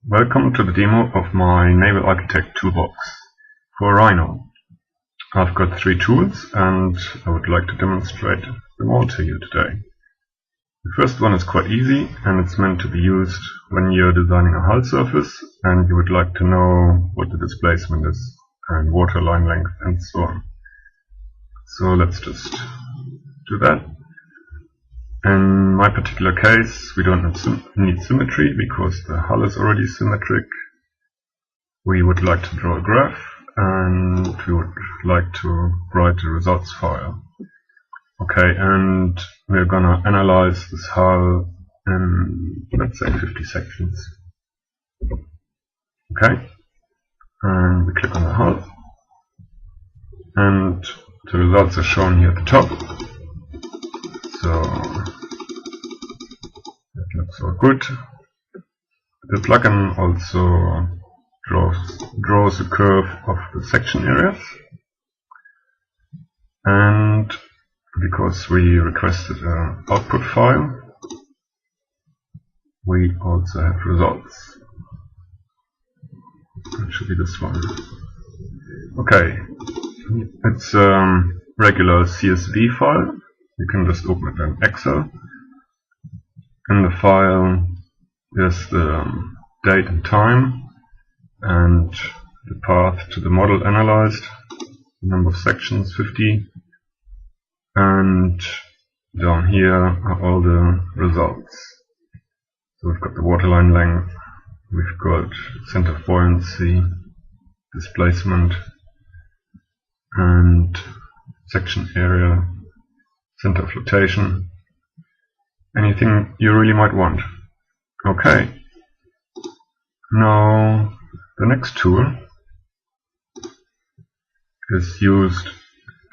Welcome to the demo of my Naval Architect toolbox for Rhino. I've got 3 tools and I would like to demonstrate them all to you today. The first one is quite easy and it's meant to be used when you're designing a hull surface and you would like to know what the displacement is and water line length and so on. So let's just do that. In my particular case, we don't need symmetry because the hull is already symmetric. We would like to draw a graph and we would like to write the results file. Okay, and we're gonna analyze this hull in, let's say, 50 sections. Okay, and we click on the hull and the results are shown here at the top. So that looks all good. The plugin also draws a curve of the section areas, and because we requested an output file, we also have results. It should be this one. Okay, it's a regular CSV file. You can just open it in Excel. In the file there's the date and time and the path to the model analyzed, the number of sections 50, and down here are all the results. So we've got the waterline length, we've got center of buoyancy, displacement, and section area, center of flotation, anything you really might want. Okay, now the next tool is used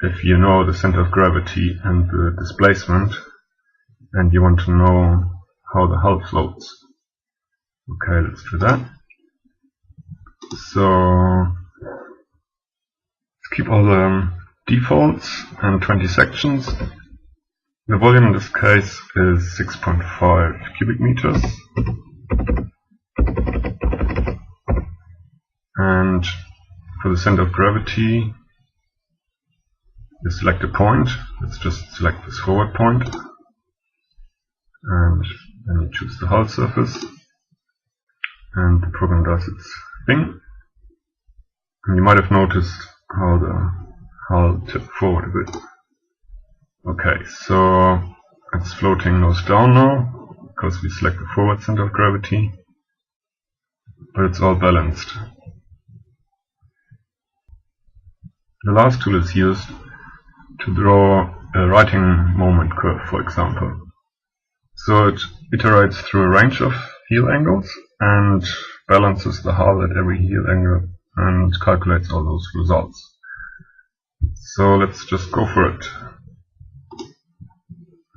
if you know the center of gravity and the displacement and you want to know how the hull floats. Okay, let's do that. So let's keep all the defaults and 20 sections. The volume in this case is 6.5 cubic meters. And for the center of gravity, you select a point. Let's just select this forward point. And then you choose the hull surface. And the program does its thing. And you might have noticed how the hull tipped forward a bit. Okay, so it's floating nose down now, because we select the forward center of gravity, but it's all balanced. The last tool is used to draw a writing moment curve, for example. So it iterates through a range of heel angles and balances the hull at every heel angle and calculates all those results. So let's just go for it.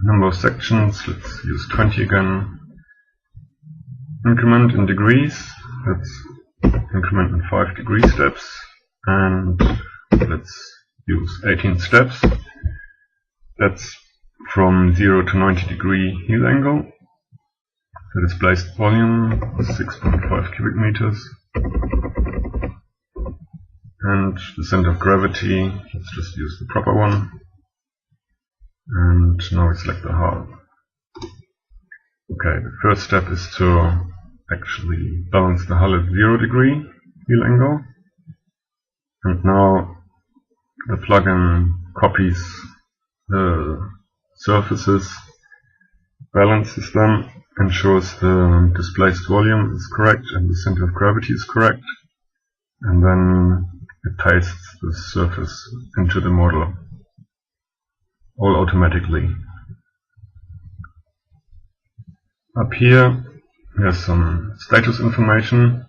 Number of sections, let's use 20 again. Increment in degrees, let's increment in 5 degree steps, and let's use 18 steps. That's from 0 to 90 degree heel angle. The displaced volume is 6.5 cubic meters. And the center of gravity, let's just use the proper one. And now we select the hull. Okay, the first step is to actually balance the hull at 0 degree heel angle. And now the plugin copies the surfaces, balances them, ensures the displaced volume is correct and the center of gravity is correct. And then it pastes the surface into the model, all automatically. Up here there's some status information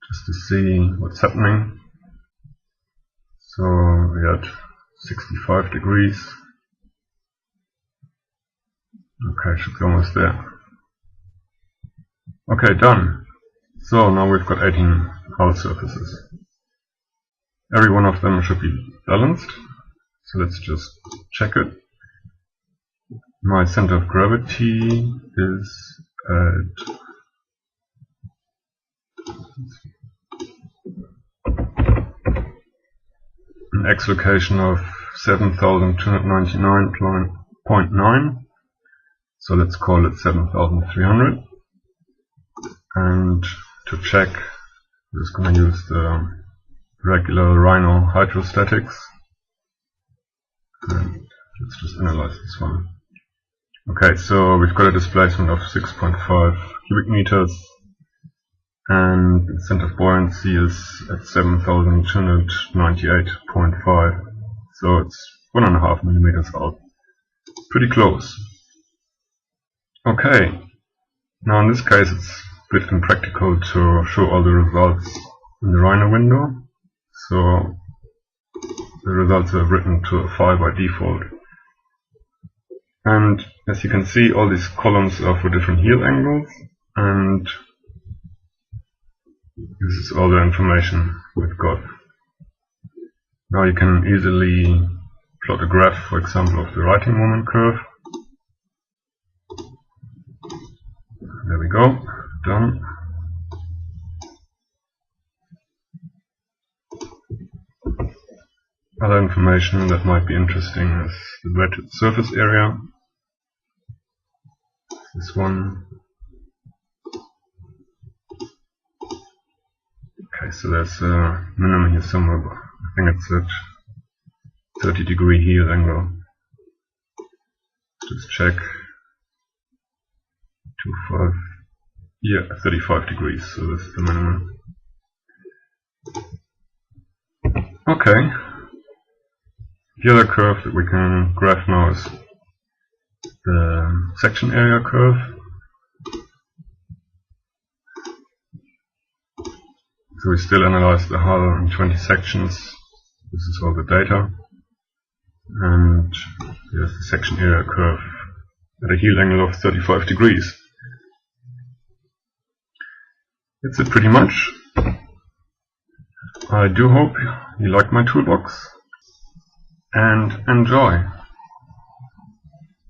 just to see what's happening. So we're at 65 degrees. Okay, should be almost there. Okay, done. So now we've got 18 hull surfaces. Every one of them should be balanced. So let's just check it. My center of gravity is at An X location of 7,299.9, so let's call it 7,300. And to check, we're just going to use the regular Rhino hydrostatics, and let's just analyze this one. Okay, so we've got a displacement of 6.5 cubic meters, and the center of buoyancy is at 7,298.5, so it's 1.5 millimeters out. Pretty close. Okay, now in this case it's a bit impractical to show all the results in the Rhino window, so the results are written to a file by default. And as you can see, all these columns are for different heel angles, and this is all the information we've got. Now you can easily plot a graph, for example, of the writing moment curve. There we go, done. Other information that might be interesting is the wetted surface area. This one. Okay, so there's a minimum here somewhere, but I think it's at 30-degree heel angle. Just check. 25. Yeah, 35 degrees, so this is the minimum. Okay. The other curve that we can graph now is the section area curve. So we still analyze the hull in 20 sections. This is all the data. And here's the section area curve at a heel angle of 35 degrees. That's it pretty much. I do hope you like my toolbox, and enjoy!